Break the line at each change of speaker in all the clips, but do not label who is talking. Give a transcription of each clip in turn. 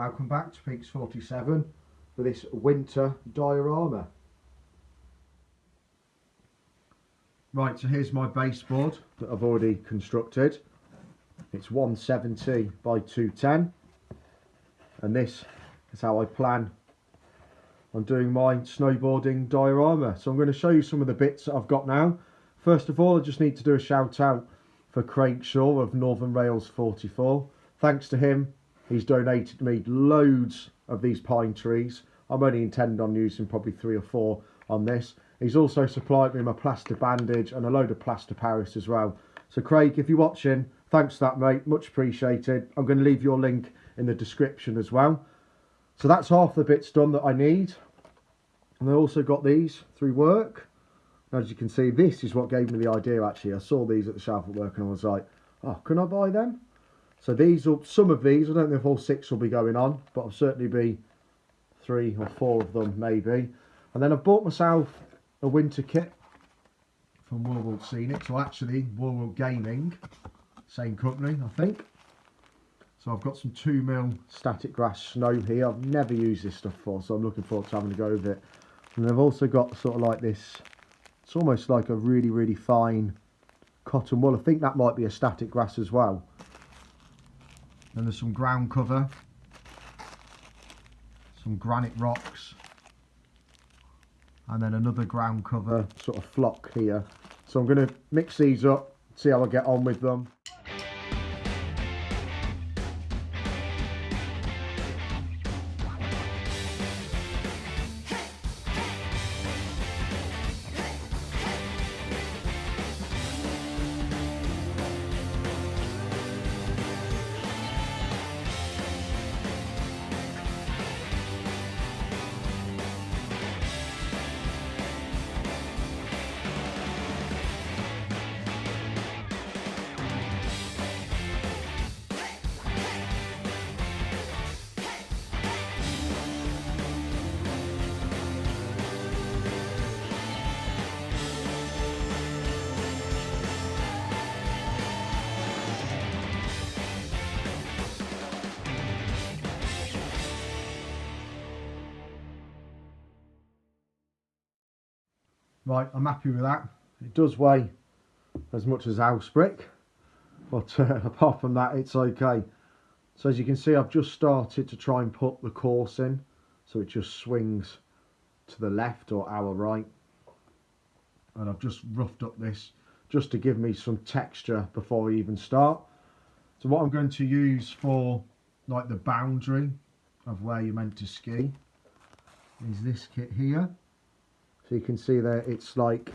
welcome back to Peaks 47 for this winter diorama. Right, so here's my baseboard that I've already constructed. It's 170 by 210, and this is how I plan on doing my snowboarding diorama. So I'm going to show you some of the bits that I've got now. First of all, I just need to do a shout out for Craig Shaw of Northern Rails 44. Thanks to him, he's donated me loads of these pine trees. I'm only intending on using probably 3 or 4 on this. He's also supplied me my plaster bandage and a load of plaster Paris as well. So Craig, if you're watching, thanks for that, mate, much appreciated. I'm going to leave your link in the description as well. So that's half the bits done that I need. And I also got these through work. As you can see, this is what gave me the idea actually. I saw these at the shelf at work and I was like, oh, can I buy them? So these will, some of these, I don't know if all 6 will be going on, but I'll certainly be 3 or 4 of them maybe. And then I've bought myself a winter kit from Wwscenics, or actually Www Gaming, same company I think. So I've got some 2mm static grass snow here. I've never used this stuff before, so I'm looking forward to having a go with it. And I've also got sort of like this, it's almost like a really fine cotton wool. I think that might be a static grass as well. And there's some ground cover, some granite rocks, and then another ground cover sort of flock here. So I'm going to mix these up, see how I get on with them. Right, I'm happy with that. It does weigh as much as house brick, but apart from that, it's okay. So as you can see, I've just started to try and put the course in, so it just swings to the left or our right. And I've just roughed up this just to give me some texture before I even start. So what I'm going to use for like the boundary of where you're meant to ski is this kit here. So you can see there it's like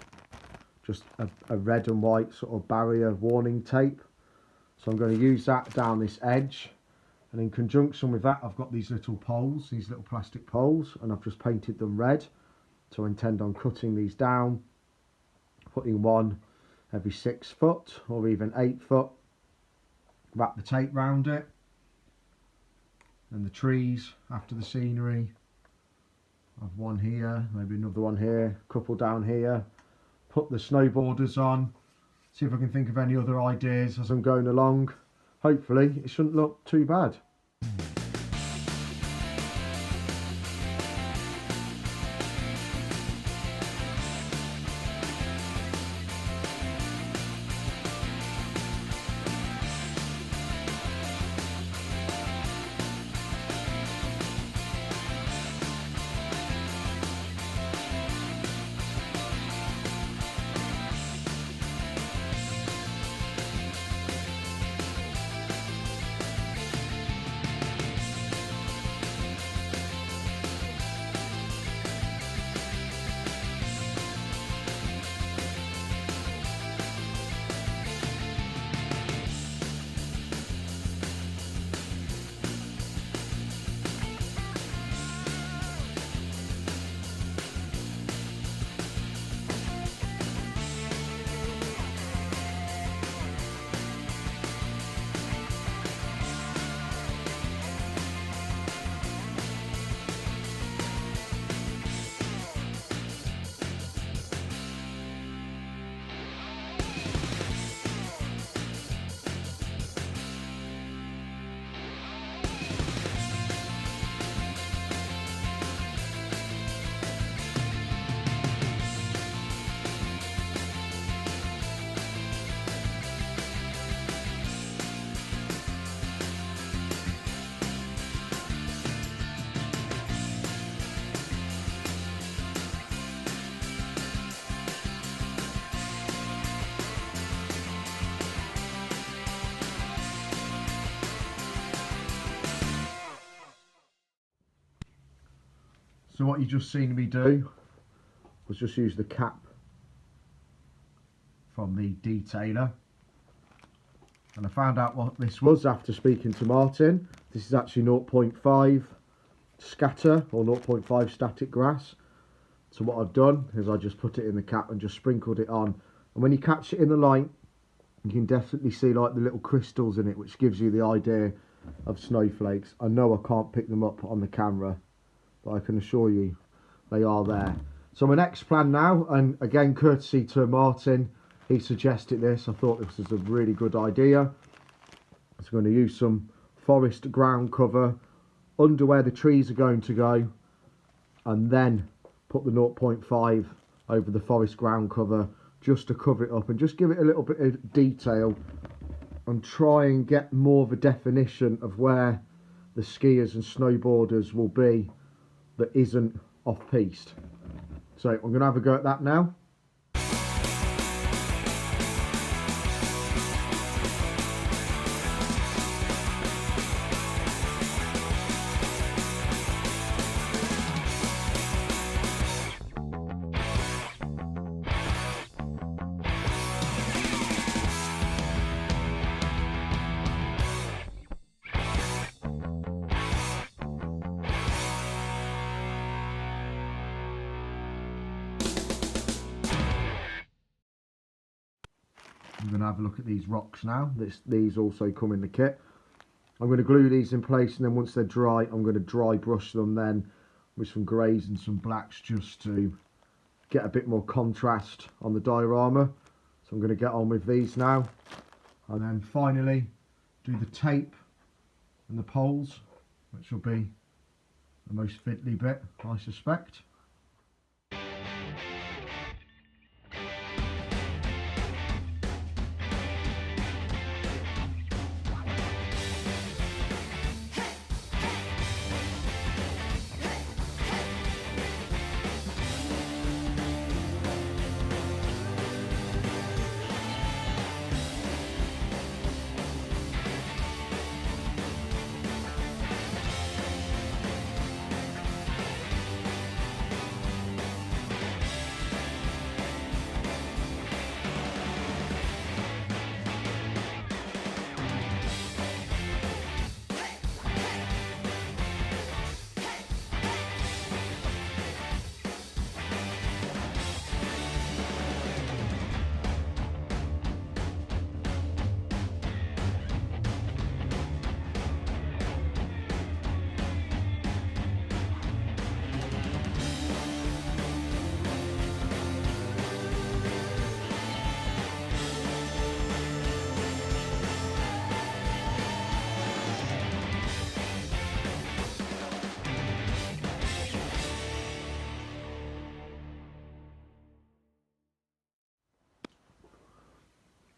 just a red and white sort of barrier warning tape. So I'm going to use that down this edge, and in conjunction with that I've got these little poles, these little plastic poles, and I've just painted them red. So I intend on cutting these down, putting one every 6 foot or even 8 foot, wrap the tape round it, and the trees after the scenery. I've one here, maybe another one here, a couple down here. Put the snowboarders on, see if I can think of any other ideas as I'm going along. Hopefully it shouldn't look too bad. So what you just seen me do was just use the cap from the detailer, and I found out what this was after speaking to Martin. This is actually 0.5 scatter or 0.5 static grass. So what I've done is I just put it in the cap and just sprinkled it on, and when you catch it in the light you can definitely see like the little crystals in it, which gives you the idea of snowflakes. I know I can't pick them up on the camera, but I can assure you they are there. So my next plan now, and again courtesy to Martin, he suggested this, I thought this was a really good idea. So I'm going to use some forest ground cover under where the trees are going to go, and then put the 0.5 over the forest ground cover just to cover it up and just give it a little bit of detail and try and get more of a definition of where the skiers and snowboarders will be that isn't off-piste. So I'm going to have a go at that now. I'm going to have a look at these rocks now. These also come in the kit. I'm going to glue these in place, and then once they're dry I'm going to dry brush them then with some greys and some blacks just to get a bit more contrast on the diorama. So I'm going to get on with these now, and then finally do the tape and the poles, which will be the most fiddly bit, I suspect.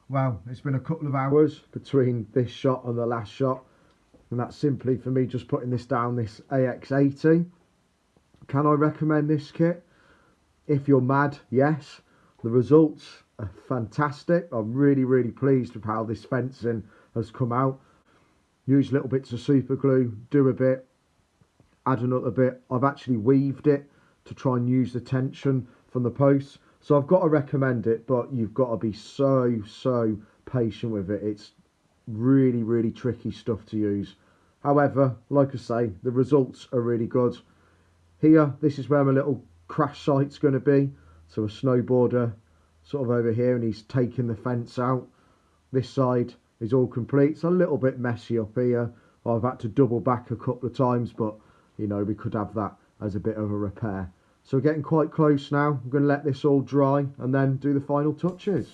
Well, it's been a couple of hours between this shot and the last shot, and that's simply for me just putting this down, this AX80. Can I recommend this kit? If you're mad, yes. The results are fantastic. I'm really pleased with how this fencing has come out. Use little bits of super glue, do a bit, add another bit. I've actually weaved it to try and use the tension from the posts. So I've got to recommend it, but you've got to be so patient with it. It's really tricky stuff to use. However, like I say, the results are really good. Here, this is where my little crash site's going to be. So a snowboarder sort of over here, and he's taking the fence out. This side is all complete. It's a little bit messy up here. I've had to double back a couple of times, but you know, we could have that as a bit of a repair. So we're getting quite close now. I'm going to let this all dry and then do the final touches.